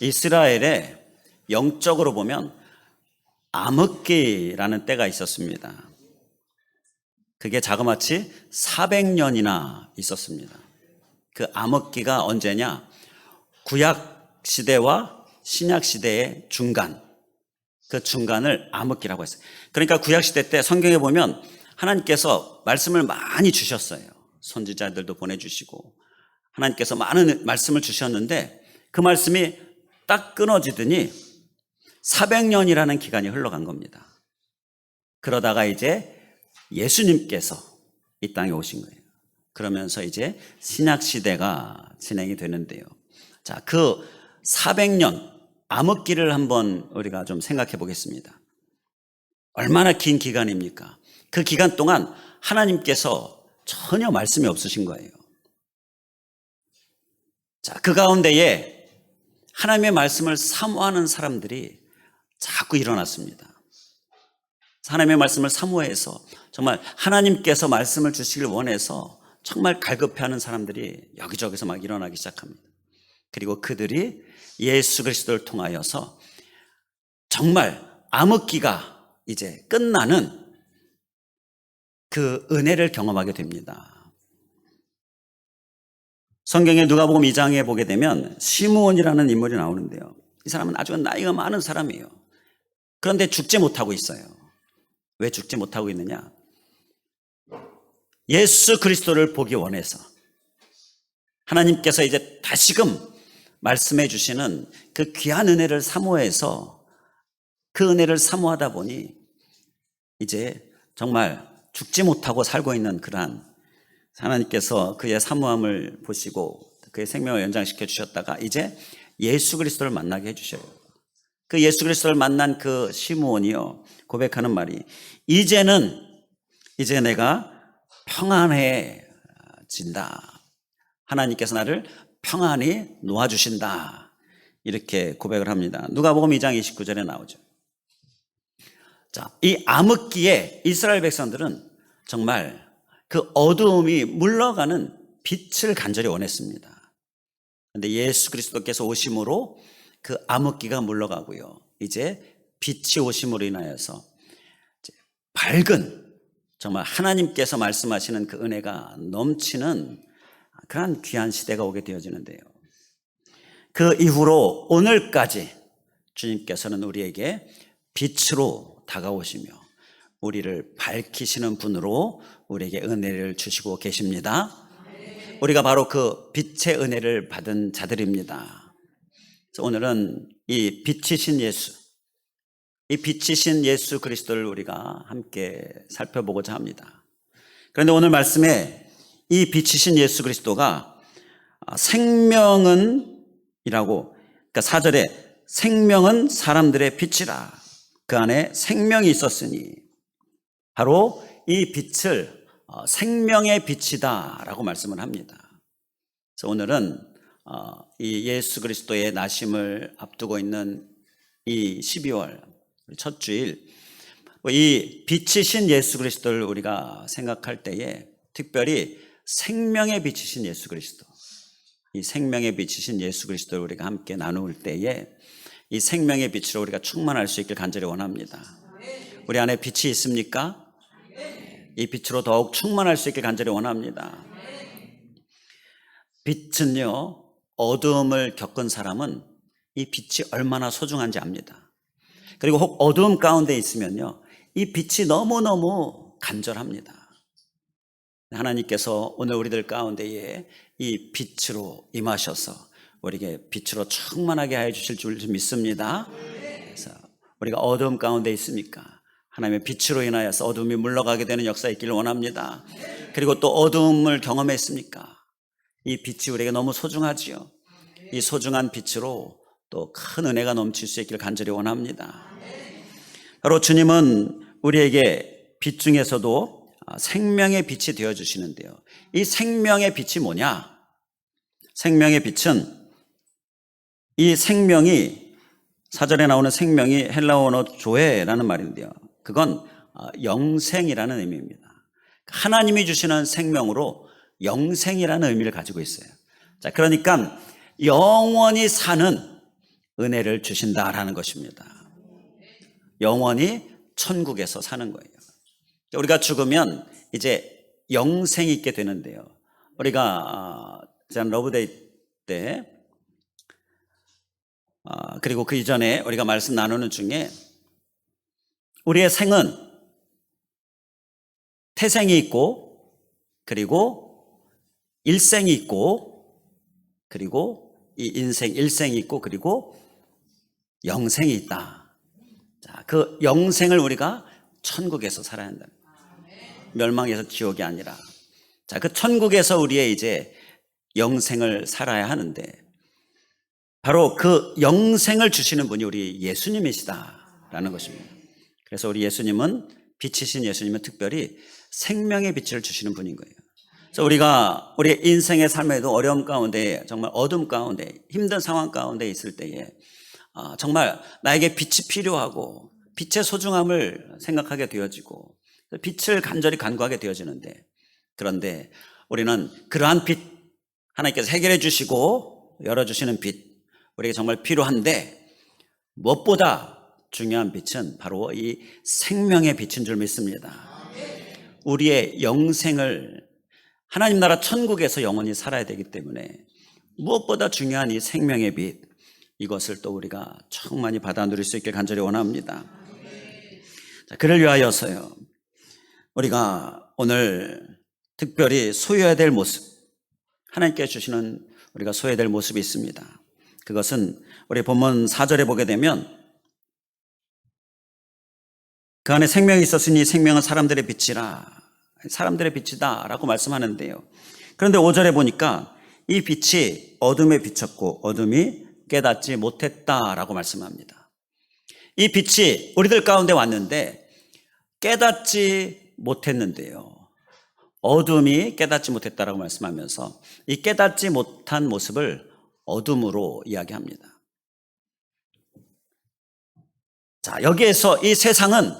이스라엘에 영적으로 보면 암흑기라는 때가 있었습니다. 그게 자그마치 400년이나 있었습니다. 그 암흑기가 언제냐? 구약 시대와 신약 시대의 중간, 그 중간을 암흑기라고 했어요. 그러니까 구약 시대 때 성경에 보면 하나님께서 말씀을 많이 주셨어요. 선지자들도 보내주시고 하나님께서 많은 말씀을 주셨는데 그 말씀이 딱 끊어지더니 400년이라는 기간이 흘러간 겁니다. 그러다가 이제 예수님께서 이 땅에 오신 거예요. 그러면서 이제 신약 시대가 진행이 되는데요. 자, 그 400년 암흑기를 한번 우리가 좀 생각해 보겠습니다. 얼마나 긴 기간입니까? 그 기간 동안 하나님께서 전혀 말씀이 없으신 거예요. 자, 그 가운데에 하나님의 말씀을 사모하는 사람들이 자꾸 일어났습니다. 하나님의 말씀을 사모해서 정말 하나님께서 말씀을 주시길 원해서 정말 갈급해하는 사람들이 여기저기서 막 일어나기 시작합니다. 그리고 그들이 예수 그리스도를 통하여서 정말 암흑기가 이제 끝나는 그 은혜를 경험하게 됩니다. 성경에 누가복음 2장에 보게 되면 시므온이라는 인물이 나오는데요. 이 사람은 아주 나이가 많은 사람이에요. 그런데 죽지 못하고 있어요. 왜 죽지 못하고 있느냐? 예수 그리스도를 보기 원해서 하나님께서 이제 다시금 말씀해 주시는 그 귀한 은혜를 사모해서 그 은혜를 사모하다 보니 이제 정말 죽지 못하고 살고 있는 그러한 하나님께서 그의 사모함을 보시고 그의 생명을 연장시켜 주셨다가 이제 예수 그리스도를 만나게 해주셔요. 그 예수 그리스도를 만난 그 시므온이요 고백하는 말이 이제 내가 평안해진다. 하나님께서 나를 평안히 놓아주신다. 이렇게 고백을 합니다. 누가복음 2장 29절에 나오죠. 자, 이 암흑기에 이스라엘 백성들은 정말 그 어두움이 물러가는 빛을 간절히 원했습니다. 그런데 예수 그리스도께서 오심으로 그 암흑기가 물러가고요. 이제 빛이 오심으로 인하여서 밝은 정말 하나님께서 말씀하시는 그 은혜가 넘치는 그런 귀한 시대가 오게 되어지는데요. 그 이후로 오늘까지 주님께서는 우리에게 빛으로 다가오시며 우리를 밝히시는 분으로 우리에게 은혜를 주시고 계십니다. 우리가 바로 그 빛의 은혜를 받은 자들입니다. 그래서 오늘은 이 빛이신 예수 그리스도를 우리가 함께 살펴보고자 합니다. 그런데 오늘 말씀에 이 빛이신 예수 그리스도가 생명은 이라고, 그러니까 4절에 생명은 사람들의 빛이라 그 안에 생명이 있었으니 바로 이 빛을 생명의 빛이다 라고 말씀을 합니다. 그래서 오늘은 이 예수 그리스도의 나심을 앞두고 있는 이 12월 첫 주일 이 빛이신 예수 그리스도를 우리가 생각할 때에 특별히 생명의 빛이신 예수 그리스도, 이 생명의 빛이신 예수 그리스도를 우리가 함께 나눌 때에 이 생명의 빛으로 우리가 충만할 수 있길 간절히 원합니다. 우리 안에 빛이 있습니까? 이 빛으로 더욱 충만할 수 있길 간절히 원합니다. 빛은요, 어두움을 겪은 사람은 이 빛이 얼마나 소중한지 압니다. 그리고 혹 어두움 가운데 있으면요, 이 빛이 너무너무 간절합니다. 하나님께서 오늘 우리들 가운데에 이 빛으로 임하셔서 우리에게 빛으로 충만하게 하여 주실 줄 믿습니다. 그래서 우리가 어두움 가운데 있습니까? 하나님의 빛으로 인하여서 어둠이 물러가게 되는 역사 있기를 원합니다. 그리고 또 어둠을 경험했습니까? 이 빛이 우리에게 너무 소중하지요. 이 소중한 빛으로 또 큰 은혜가 넘칠 수 있기를 간절히 원합니다. 바로 주님은 우리에게 빛 중에서도 생명의 빛이 되어주시는데요. 이 생명의 빛이 뭐냐? 생명의 빛은 이 생명이 4절에 나오는 생명이 헬라어로 조에라는 말인데요. 그건 영생이라는 의미입니다. 하나님이 주시는 생명으로 영생이라는 의미를 가지고 있어요. 자, 그러니까 영원히 사는 은혜를 주신다라는 것입니다. 영원히 천국에서 사는 거예요. 우리가 죽으면 이제 영생이 있게 되는데요. 우리가 지난 러브데이 때 그리고 그 이전에 우리가 말씀 나누는 중에 우리의 생은 태생이 있고 그리고 일생이 있고 그리고 이 인생 일생이 있고 그리고 영생이 있다. 자, 그 영생을 우리가 천국에서 살아야 한다. 멸망에서 지옥이 아니라. 자, 그 천국에서 우리의 이제 영생을 살아야 하는데 바로 그 영생을 주시는 분이 우리 예수님이시다라는 것입니다. 그래서 우리 예수님은 빛이신 예수님은 특별히 생명의 빛을 주시는 분인 거예요. 그래서 우리가 우리 인생의 삶에도 어려움 가운데 정말 어둠 가운데 힘든 상황 가운데 있을 때에 정말 나에게 빛이 필요하고 빛의 소중함을 생각하게 되어지고 빛을 간절히 간구하게 되어지는데 그런데 우리는 그러한 빛 하나님께서 해결해 주시고 열어주시는 빛 우리에게 정말 필요한데 무엇보다 중요한 빛은 바로 이 생명의 빛인 줄 믿습니다. 우리의 영생을 하나님 나라 천국에서 영원히 살아야 되기 때문에 무엇보다 중요한 이 생명의 빛 이것을 또 우리가 충만히 받아 누릴 수 있길 간절히 원합니다. 자, 그를 위하여서요 우리가 오늘 특별히 소유해야 될 모습 하나님께 주시는 우리가 소유해야 될 모습이 있습니다. 그것은 우리 본문 4절에 보게 되면 그 안에 생명이 있었으니 생명은 사람들의 빛이라 사람들의 빛이다 라고 말씀하는데요. 그런데 5절에 보니까 이 빛이 어둠에 비쳤고 어둠이 깨닫지 못했다라고 말씀합니다. 이 빛이 우리들 가운데 왔는데 깨닫지 못했는데요. 어둠이 깨닫지 못했다라고 말씀하면서 이 깨닫지 못한 모습을 어둠으로 이야기합니다. 자, 여기에서 이 세상은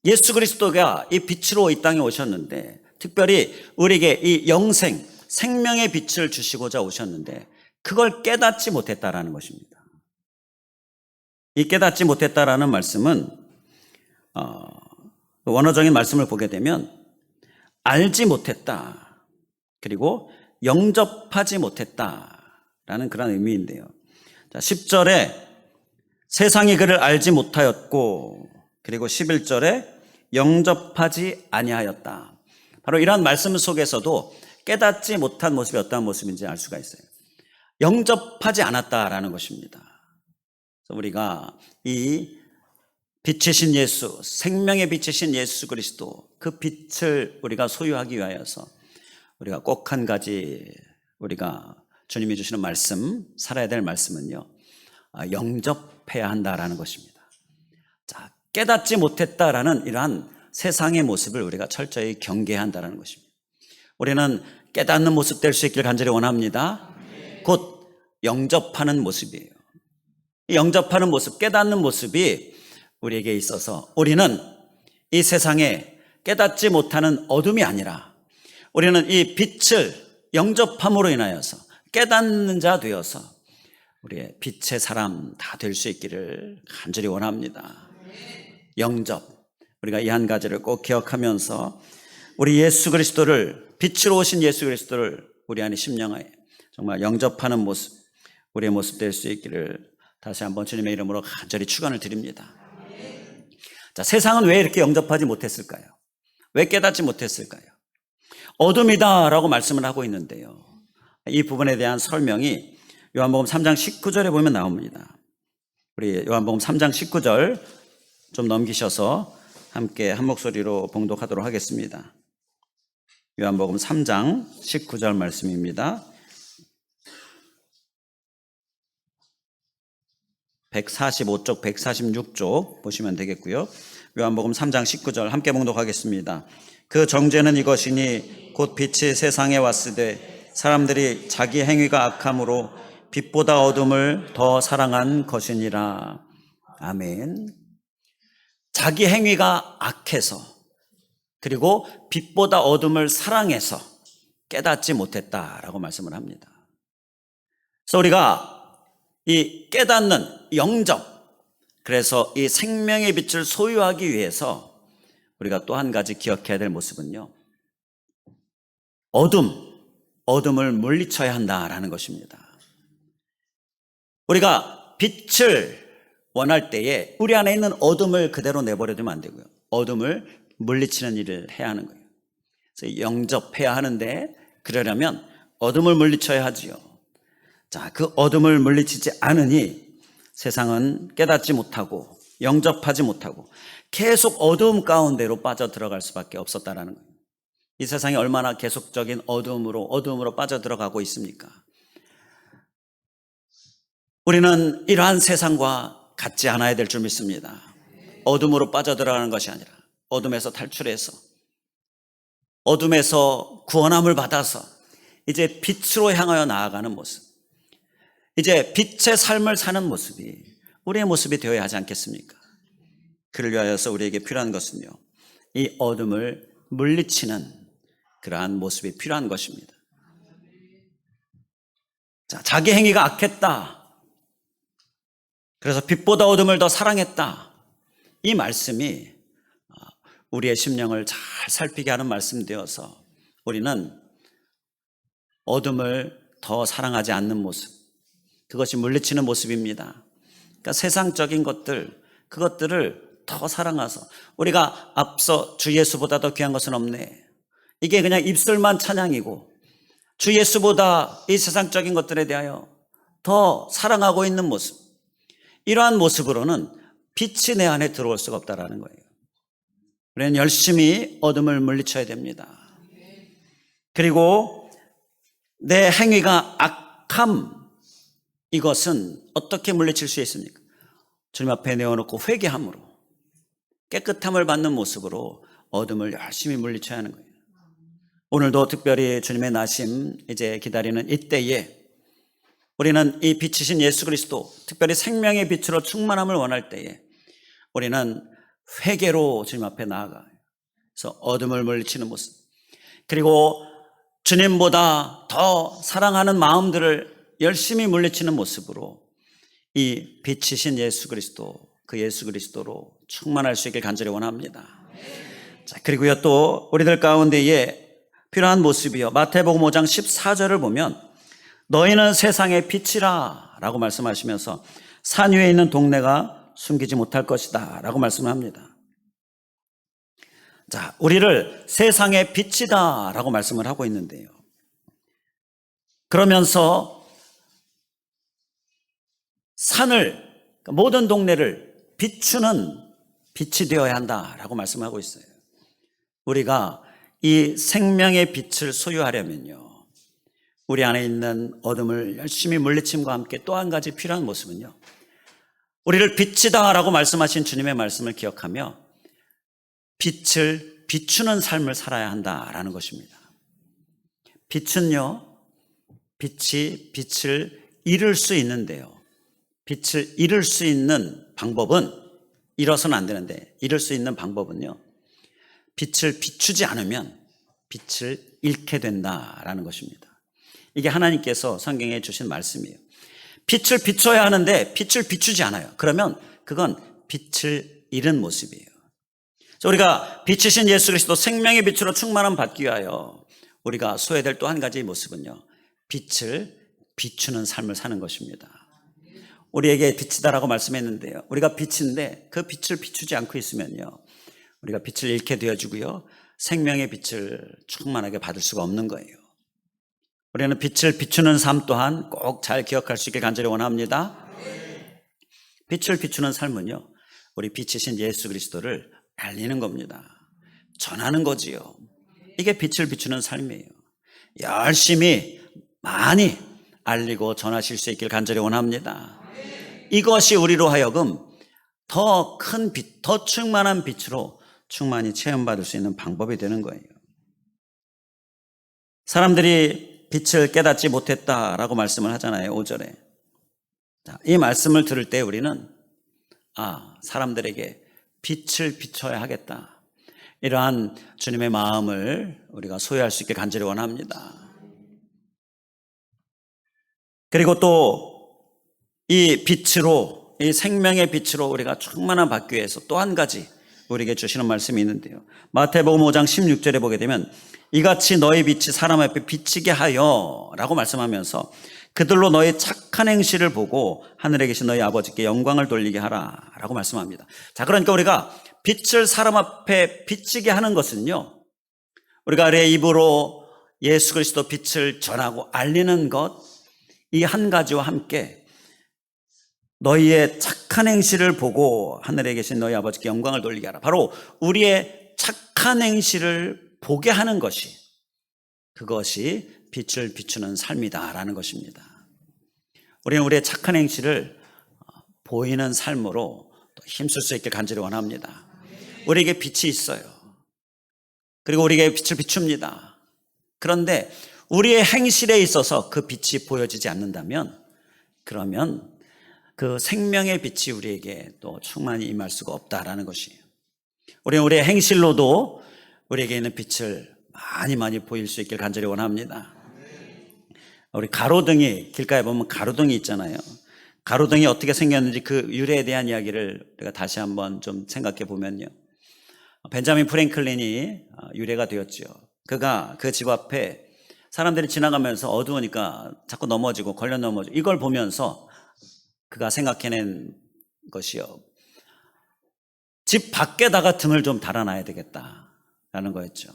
예수 그리스도가 이 빛으로 이 땅에 오셨는데 특별히 우리에게 이 영생, 생명의 빛을 주시고자 오셨는데 그걸 깨닫지 못했다라는 것입니다. 이 깨닫지 못했다라는 말씀은 원어적인 말씀을 보게 되면 알지 못했다 그리고 영접하지 못했다라는 그런 의미인데요. 자, 10절에 세상이 그를 알지 못하였고 그리고 11절에 영접하지 아니하였다. 바로 이러한 말씀 속에서도 깨닫지 못한 모습이 어떤 모습인지 알 수가 있어요. 영접하지 않았다라는 것입니다. 그래서 우리가 이 빛이신 예수, 생명의 빛이신 예수 그리스도 그 빛을 우리가 소유하기 위하여서 우리가 꼭 한 가지 우리가 주님이 주시는 말씀, 살아야 될 말씀은요. 영접해야 한다라는 것입니다. 자, 깨닫지 못했다라는 이러한 세상의 모습을 우리가 철저히 경계해야 한다는 것입니다. 우리는 깨닫는 모습 될 수 있길 간절히 원합니다. 곧 영접하는 모습이에요. 이 영접하는 모습, 깨닫는 모습이 우리에게 있어서 우리는 이 세상에 깨닫지 못하는 어둠이 아니라 우리는 이 빛을 영접함으로 인하여서 깨닫는 자 되어서 우리의 빛의 사람 다 될 수 있기를 간절히 원합니다. 영접, 우리가 이 한 가지를 꼭 기억하면서 우리 예수 그리스도를 빛으로 오신 예수 그리스도를 우리 안에 심령하에 정말 영접하는 모습, 우리의 모습 될 수 있기를 다시 한번 주님의 이름으로 간절히 축원을 드립니다. 자, 세상은 왜 이렇게 영접하지 못했을까요? 왜 깨닫지 못했을까요? 어둠이다라고 말씀을 하고 있는데요. 이 부분에 대한 설명이 요한복음 3장 19절에 보면 나옵니다. 우리 요한복음 3장 19절 좀 넘기셔서 함께 한 목소리로 봉독하도록 하겠습니다. 요한복음 3장 19절 말씀입니다. 145쪽, 146쪽 보시면 되겠고요. 요한복음 3장 19절 함께 봉독하겠습니다. 그 정죄는 이것이니 곧 빛이 세상에 왔으되 사람들이 자기 행위가 악함으로 빛보다 어둠을 더 사랑한 것이니라. 아멘. 자기 행위가 악해서 그리고 빛보다 어둠을 사랑해서 깨닫지 못했다라고 말씀을 합니다. 그래서 우리가 이 깨닫는 영접, 그래서 이 생명의 빛을 소유하기 위해서 우리가 또 한 가지 기억해야 될 모습은요, 어둠을 물리쳐야 한다라는 것입니다. 우리가 빛을 원할 때에 우리 안에 있는 어둠을 그대로 내버려두면 안 되고요, 어둠을 물리치는 일을 해야 하는 거예요. 그래서 영접해야 하는데, 그러려면 어둠을 물리쳐야 하지요. 자, 그 어둠을 물리치지 않으니 세상은 깨닫지 못하고 영접하지 못하고 계속 어두움 가운데로 빠져 들어갈 수밖에 없었다라는 거예요. 이 세상이 얼마나 계속적인 어두움으로 빠져 들어가고 있습니까? 우리는 이러한 세상과 같지 않아야 될 줄 믿습니다. 어둠으로 빠져 들어가는 것이 아니라 어둠에서 탈출해서, 어둠에서 구원함을 받아서 이제 빛으로 향하여 나아가는 모습, 이제 빛의 삶을 사는 모습이 우리의 모습이 되어야 하지 않겠습니까? 그를 위하여서 우리에게 필요한 것은요, 이 어둠을 물리치는 그러한 모습이 필요한 것입니다. 자, 자기 행위가 악했다, 그래서 빛보다 어둠을 더 사랑했다, 이 말씀이 우리의 심령을 잘 살피게 하는 말씀이 되어서 우리는 어둠을 더 사랑하지 않는 모습, 그것이 물리치는 모습입니다. 그러니까 세상적인 것들, 그것들을 더 사랑해서 우리가 앞서 주 예수보다 더 귀한 것은 없네, 이게 그냥 입술만 찬양이고 주 예수보다 이 세상적인 것들에 대하여 더 사랑하고 있는 모습, 이러한 모습으로는 빛이 내 안에 들어올 수가 없다라는 거예요. 우리는 열심히 어둠을 물리쳐야 됩니다. 그리고 내 행위가 악함, 이것은 어떻게 물리칠 수 있습니까? 주님 앞에 내어놓고 회개함으로, 깨끗함을 받는 모습으로 어둠을 열심히 물리쳐야 하는 거예요. 오늘도 특별히 주님의 나심 이제 기다리는 이때에 우리는 이 빛이신 예수 그리스도, 특별히 생명의 빛으로 충만함을 원할 때에 우리는 회개로 주님 앞에 나아가요. 그래서 어둠을 물리치는 모습, 그리고 주님보다 더 사랑하는 마음들을 열심히 물리치는 모습으로 이 빛이신 예수 그리스도, 그 예수 그리스도로 충만할 수 있길 간절히 원합니다. 자, 그리고요, 또 우리들 가운데에 필요한 모습이요, 마태복음 5장 14절을 보면 너희는 세상의 빛이라 라고 말씀하시면서 산 위에 있는 동네가 숨기지 못할 것이다 라고 말씀을 합니다. 자, 우리를 세상의 빛이다 라고 말씀을 하고 있는데요, 그러면서 산을, 모든 동네를 비추는 빛이 되어야 한다라고 말씀하고 있어요. 우리가 이 생명의 빛을 소유하려면요, 우리 안에 있는 어둠을 열심히 물리침과 함께 또 한 가지 필요한 모습은요, 우리를 빛이다라고 말씀하신 주님의 말씀을 기억하며 빛을 비추는 삶을 살아야 한다라는 것입니다. 빛은요, 빛이 빛을 잃을 수 있는데요, 빛을 잃을 수 있는 방법은, 잃어서는 안 되는데 잃을 수 있는 방법은요, 빛을 비추지 않으면 빛을 잃게 된다라는 것입니다. 이게 하나님께서 성경에 주신 말씀이에요. 빛을 비춰야 하는데 빛을 비추지 않아요. 그러면 그건 빛을 잃은 모습이에요. 우리가 빛이신 예수 그리스도 생명의 빛으로 충만함 받기 위하여 우리가 소외될 또 한 가지 모습은요, 빛을 비추는 삶을 사는 것입니다. 우리에게 빛이다라고 말씀했는데요, 우리가 빛인데 그 빛을 비추지 않고 있으면요, 우리가 빛을 잃게 되어지고요, 생명의 빛을 충만하게 받을 수가 없는 거예요. 우리는 빛을 비추는 삶 또한 꼭 잘 기억할 수 있길 간절히 원합니다. 빛을 비추는 삶은요, 우리 빛이신 예수 그리스도를 알리는 겁니다. 전하는 거지요. 이게 빛을 비추는 삶이에요. 열심히 많이 알리고 전하실 수 있길 간절히 원합니다. 이것이 우리로 하여금 더 큰 빛, 더 충만한 빛으로 충만히 체험받을 수 있는 방법이 되는 거예요. 사람들이 빛을 깨닫지 못했다라고 말씀을 하잖아요, 5절에. 이 말씀을 들을 때 우리는 사람들에게 빛을 비춰야 하겠다, 이러한 주님의 마음을 우리가 소유할 수 있게 간절히 원합니다. 그리고 또 이 빛으로, 이 생명의 빛으로 우리가 충만한 받기 위해서 또 한 가지 우리에게 주시는 말씀이 있는데요. 마태복음 5장 16절에 보게 되면 이같이 너희 빛이 사람 앞에 비치게 하여 라고 말씀하면서 그들로 너희 착한 행실을 보고 하늘에 계신 너희 아버지께 영광을 돌리게 하라 라고 말씀합니다. 자, 그러니까 우리가 빛을 사람 앞에 비치게 하는 것은요, 우리가 내 입으로 예수 그리스도 빛을 전하고 알리는 것, 이 한 가지와 함께 너희의 착한 행실을 보고 하늘에 계신 너희 아버지께 영광을 돌리게 하라. 바로 우리의 착한 행실을 보게 하는 것이, 그것이 빛을 비추는 삶이다라는 것입니다. 우리는 우리의 착한 행실을 보이는 삶으로 힘쓸 수 있길 간절히 원합니다. 우리에게 빛이 있어요. 그리고 우리에게 빛을 비춥니다. 그런데 우리의 행실에 있어서 그 빛이 보여지지 않는다면, 그러면 그 생명의 빛이 우리에게 또 충만히 임할 수가 없다라는 것이에요. 우리는 우리의 행실로도 우리에게 있는 빛을 많이 보일 수 있길 간절히 원합니다. 우리 가로등이, 길가에 보면 가로등이 있잖아요. 가로등이 어떻게 생겼는지 그 유래에 대한 이야기를 우리가 다시 한번 좀 생각해 보면요, 벤자민 프랭클린이 유래가 되었죠. 그가 그 집 앞에 사람들이 지나가면서 어두우니까 자꾸 넘어지고 걸려 넘어지고, 이걸 보면서 그가 생각해낸 것이요, 집 밖에다가 등을 좀 달아놔야 되겠다라는 거였죠.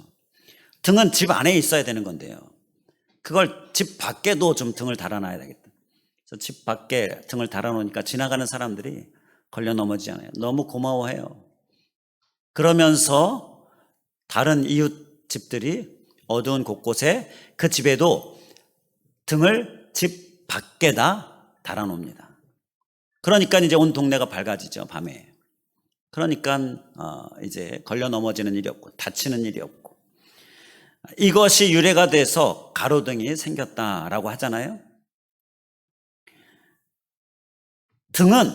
등은 집 안에 있어야 되는 건데요, 그걸 집 밖에도 좀 등을 달아놔야 되겠다. 그래서 집 밖에 등을 달아놓으니까 지나가는 사람들이 걸려 넘어지잖아요. 너무 고마워해요. 그러면서 다른 이웃 집들이 어두운 곳곳에 그 집에도 등을 집 밖에다 달아놓습니다. 그러니까 이제 온 동네가 밝아지죠, 밤에. 그러니까 이제 걸려 넘어지는 일이 없고 다치는 일이 없고, 이것이 유래가 돼서 가로등이 생겼다라고 하잖아요. 등은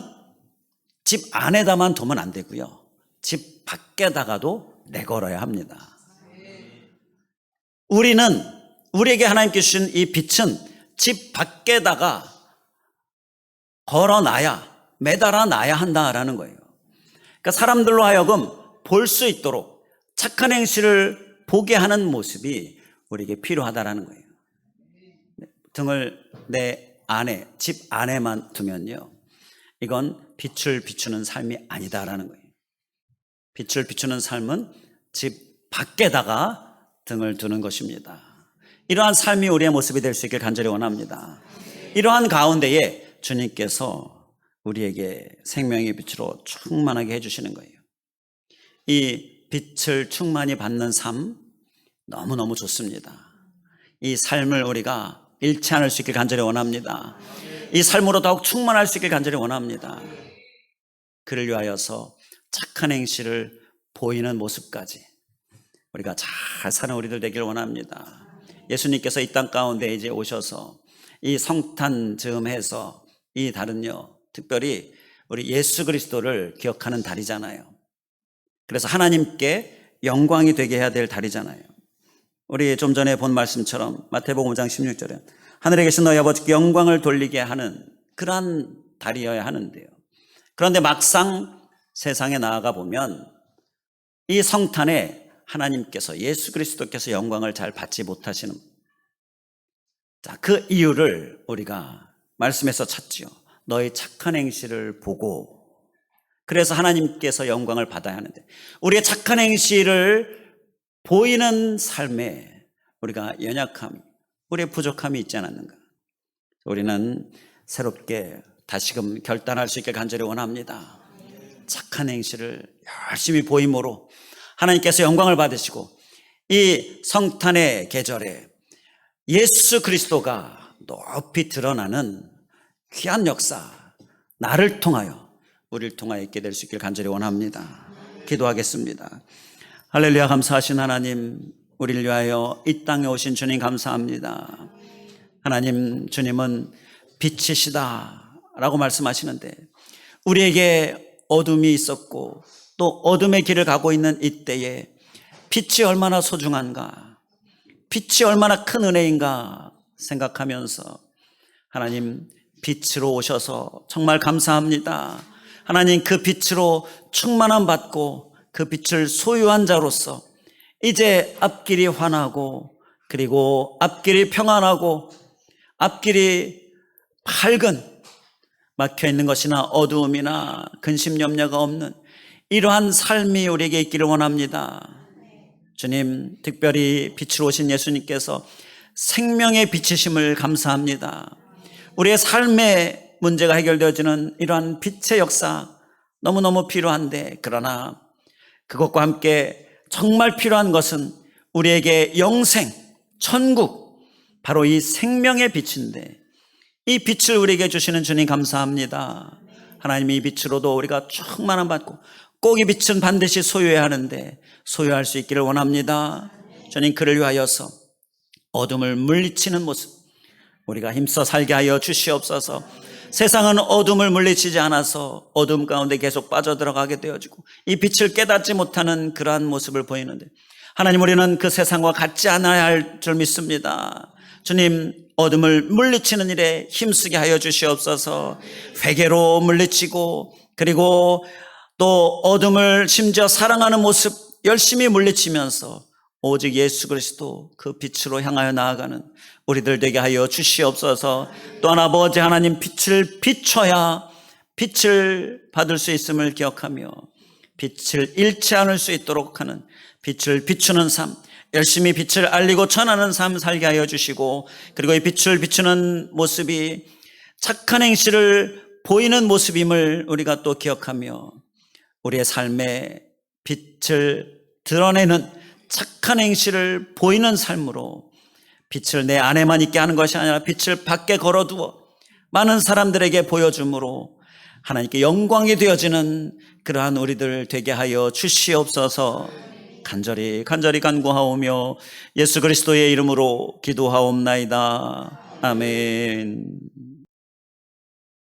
집 안에다만 두면 안 되고요, 집 밖에다가도 내걸어야 합니다. 우리에게 하나님께 주신 이 빛은 집 밖에다가 걸어놔야, 매달아놔야 한다라는 거예요. 그러니까 사람들로 하여금 볼 수 있도록 착한 행실을 보게 하는 모습이 우리에게 필요하다라는 거예요. 등을 내 안에, 집 안에만 두면요, 이건 빛을 비추는 삶이 아니다라는 거예요. 빛을 비추는 삶은 집 밖에다가 등을 두는 것입니다. 이러한 삶이 우리의 모습이 될 수 있길 간절히 원합니다. 이러한 가운데에 주님께서 우리에게 생명의 빛으로 충만하게 해주시는 거예요. 이 빛을 충만히 받는 삶 너무너무 좋습니다. 이 삶을 우리가 잃지 않을 수 있길 간절히 원합니다. 이 삶으로 더욱 충만할 수 있길 간절히 원합니다. 그를 위하여서 착한 행실을 보이는 모습까지 우리가 잘 사는 우리들 되길 원합니다. 예수님께서 이 땅 가운데 이제 오셔서 이 성탄 즈음해서 이 달은요, 특별히 우리 예수 그리스도를 기억하는 달이잖아요. 그래서 하나님께 영광이 되게 해야 될 달이잖아요. 우리 좀 전에 본 말씀처럼 마태복음 5장 16절에 하늘에 계신 너희 아버지께 영광을 돌리게 하는 그러한 달이어야 하는데요, 그런데 막상 세상에 나아가 보면 이 성탄에 하나님께서, 예수 그리스도께서 영광을 잘 받지 못하시는, 자, 그 이유를 우리가 말씀에서 찾지요. 너희 착한 행실을 보고, 그래서 하나님께서 영광을 받아야 하는데, 우리의 착한 행실을 보이는 삶에 우리가 연약함, 우리의 부족함이 있지 않았는가. 우리는 새롭게 다시금 결단할 수 있게 간절히 원합니다. 착한 행실을 열심히 보임으로 하나님께서 영광을 받으시고, 이 성탄의 계절에 예수 그리스도가 높이 드러나는 귀한 역사, 나를 통하여, 우리를 통하여 있게 될 수 있길 간절히 원합니다. 기도하겠습니다. 할렐루야. 감사하신 하나님, 우리를 위하여 이 땅에 오신 주님 감사합니다. 하나님, 주님은 빛이시다 라고 말씀하시는데, 우리에게 어둠이 있었고 또 어둠의 길을 가고 있는 이때에 빛이 얼마나 소중한가, 빛이 얼마나 큰 은혜인가 생각하면서, 하나님, 빛으로 오셔서 정말 감사합니다. 하나님, 그 빛으로 충만함 받고 그 빛을 소유한 자로서 이제 앞길이 환하고, 그리고 앞길이 평안하고, 앞길이 밝은, 막혀있는 것이나 어두움이나 근심 염려가 없는 이러한 삶이 우리에게 있기를 원합니다. 주님, 특별히 빛으로 오신 예수님께서 생명의 빛이심을 감사합니다. 우리의 삶의 문제가 해결되어지는 이러한 빛의 역사 너무너무 필요한데, 그러나 그것과 함께 정말 필요한 것은 우리에게 영생, 천국, 바로 이 생명의 빛인데, 이 빛을 우리에게 주시는 주님 감사합니다. 하나님, 이 빛으로도 우리가 충만함 받고 꼭 이 빛은 반드시 소유해야 하는데 소유할 수 있기를 원합니다. 주님, 그를 위하여서 어둠을 물리치는 모습 우리가 힘써 살게 하여 주시옵소서. 세상은 어둠을 물리치지 않아서 어둠 가운데 계속 빠져들어가게 되어지고 이 빛을 깨닫지 못하는 그러한 모습을 보이는데, 하나님, 우리는 그 세상과 같지 않아야 할 줄 믿습니다. 주님, 어둠을 물리치는 일에 힘쓰게 하여 주시옵소서. 회개로 물리치고, 그리고 또 어둠을 심지어 사랑하는 모습 열심히 물리치면서 오직 예수 그리스도 그 빛으로 향하여 나아가는 우리들 되게 하여 주시옵소서. 또한 아버지 하나님, 빛을 비춰야 빛을 받을 수 있음을 기억하며 빛을 잃지 않을 수 있도록 하는, 빛을 비추는 삶, 열심히 빛을 알리고 전하는 삶 살게 하여 주시고, 그리고 이 빛을 비추는 모습이 착한 행실을 보이는 모습임을 우리가 또 기억하며 우리의 삶에 빛을 드러내는 착한 행실을 보이는 삶으로 빛을 내 안에만 있게 하는 것이 아니라 빛을 밖에 걸어두어 많은 사람들에게 보여줌으로 하나님께 영광이 되어지는 그러한 우리들 되게 하여 주시옵소서. 간절히 간구하오며 예수 그리스도의 이름으로 기도하옵나이다. 아멘.